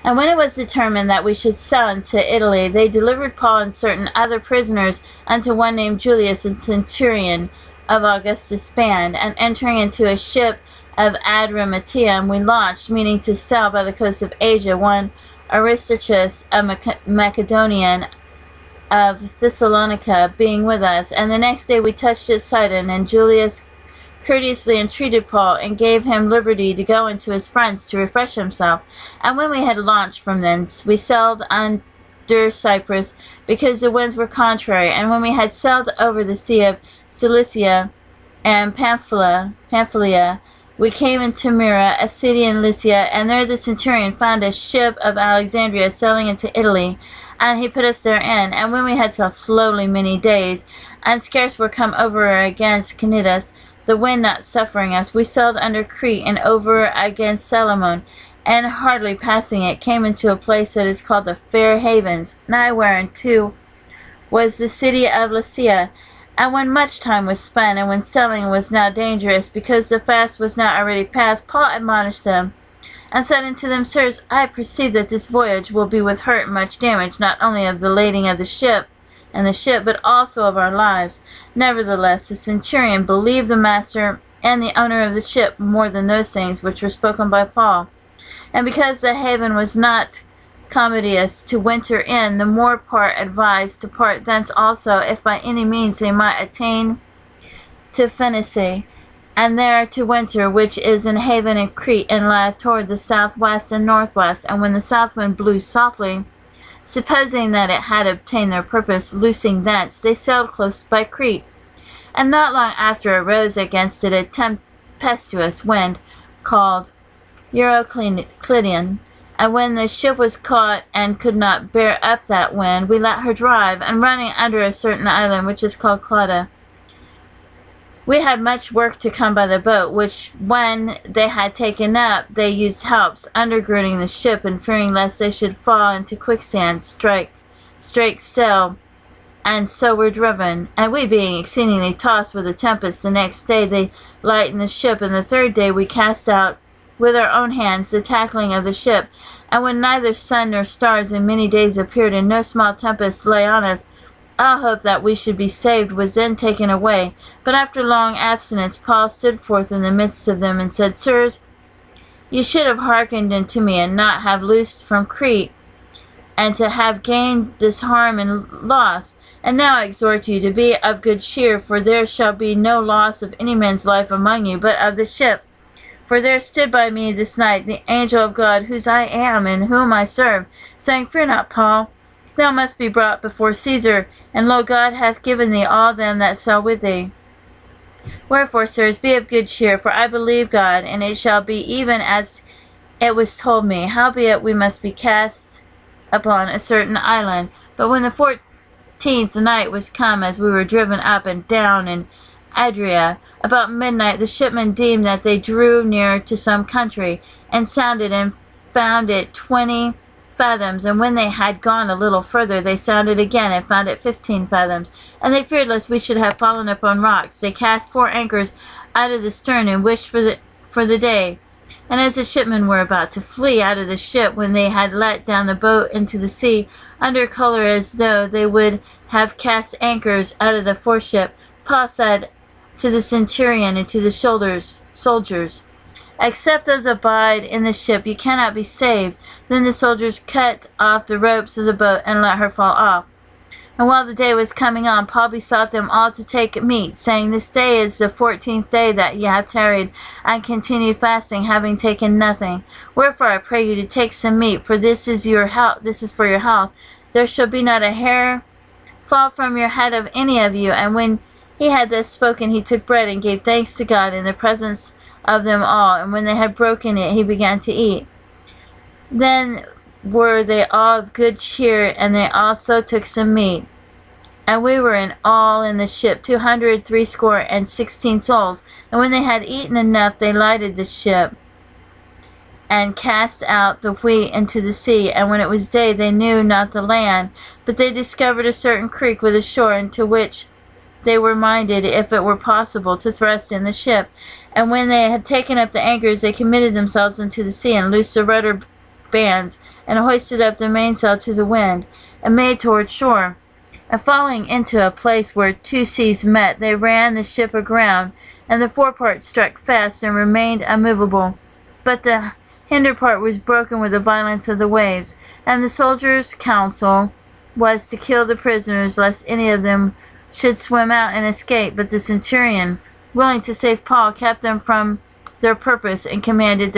And when it was determined that we should sail into Italy, they delivered Paul and certain other prisoners unto one named Julius, a centurion of Augustus' band. And entering into a ship of Adramyttium, we launched, meaning to sail by the coast of Asia, one Aristarchus, a Macedonian of Thessalonica, being with us. And the next day we touched at Sidon, and Julius courteously entreated Paul, and gave him liberty to go into his friends to refresh himself. And when we had launched from thence, we sailed under Cyprus, because the winds were contrary. And when we had sailed over the sea of Cilicia and Pamphylia, we came into Myra, a city in Lycia, and there the centurion found a ship of Alexandria sailing into Italy, and he put us therein. And when we had sailed slowly many days, and scarce were come over against Cnidus, the wind not suffering us, we sailed under Crete, and over against Salmon, and hardly passing it, came into a place that is called the Fair Havens, nigh whereunto was the city of Lycia. And when much time was spent, and when sailing was now dangerous, because the fast was not already past, Paul admonished them, and said unto them, Sirs, I perceive that this voyage will be with hurt and much damage, not only of the lading of the ship, but also of our lives. Nevertheless, the centurion believed the master and the owner of the ship more than those things which were spoken by Paul. And because the haven was not commodious to winter in, the more part advised to part thence also, if by any means they might attain to Phoenicia, and there to winter, which is an haven in Crete, and lieth toward the southwest and northwest. And when the south wind blew softly, supposing that it had obtained their purpose, loosing thence, they sailed close by Crete. And not long after arose against it a tempestuous wind, called Euroclydon. And when the ship was caught and could not bear up that wind, we let her drive, and running under a certain island which is called Clauda, we had much work to come by the boat, which when they had taken up, they used helps, undergirding the ship, and fearing lest they should fall into quicksand, strike sail, and so were driven. And we being exceedingly tossed with a tempest, the next day they lightened the ship, and the third day we cast out with our own hands the tackling of the ship. And when neither sun nor stars in many days appeared, and no small tempest lay on us, our hope that we should be saved was then taken away. But after long abstinence, Paul stood forth in the midst of them, and said, Sirs, ye should have hearkened unto me, and not have loosed from Crete, and to have gained this harm and loss. And now I exhort you to be of good cheer, for there shall be no loss of any man's life among you, but of the ship. For there stood by me this night the angel of God, whose I am, and whom I serve, saying, Fear not, Paul, thou must be brought before Caesar, and lo, God hath given thee all them that sail with thee. Wherefore, sirs, be of good cheer, for I believe God, and it shall be even as it was told me. Howbeit we must be cast upon a certain island. But when the 14th night was come, as we were driven up and down in Adria, about midnight the shipmen deemed that they drew near to some country, and sounded, and found it 20 fathoms. And when they had gone a little further, they sounded again, and found it 15 fathoms. And they feared lest we should have fallen upon rocks. They cast 4 anchors out of the stern, and wished for the day. And as the shipmen were about to flee out of the ship, when they had let down the boat into the sea, under colour as though they would have cast anchors out of the foreship, Paul said to the centurion and to the soldiers, Except those abide in the ship, you cannot be saved. Then the soldiers cut off the ropes of the boat, and let her fall off. And while the day was coming on, Paul besought them all to take meat, saying, This day is the 14th day that ye have tarried, and continued fasting, having taken nothing. Wherefore I pray you to take some meat, for this is your health. This is for your health. There shall be not a hair fall from your head of any of you. And when he had thus spoken, he took bread, and gave thanks to God in the presence of them all. And when they had broken it, he began to eat. Then were they all of good cheer, and they also took some meat. And we were in all in the ship 260 souls. And when they had eaten enough, they lighted the ship, and cast out the wheat into the sea. And when it was day, they knew not the land, but they discovered a certain creek with a shore, into which they were minded, if it were possible, to thrust in the ship. And when they had taken up the anchors, they committed themselves into the sea, and loosed the rudder bands, and hoisted up the mainsail to the wind, and made toward shore. And falling into a place where two seas met, they ran the ship aground, and the forepart struck fast and remained unmovable. But the hinder part was broken with the violence of the waves. And the soldiers' counsel was to kill the prisoners, lest any of them should swim out and escape. But the centurion, willing to save Paul, kept them from their purpose, and commanded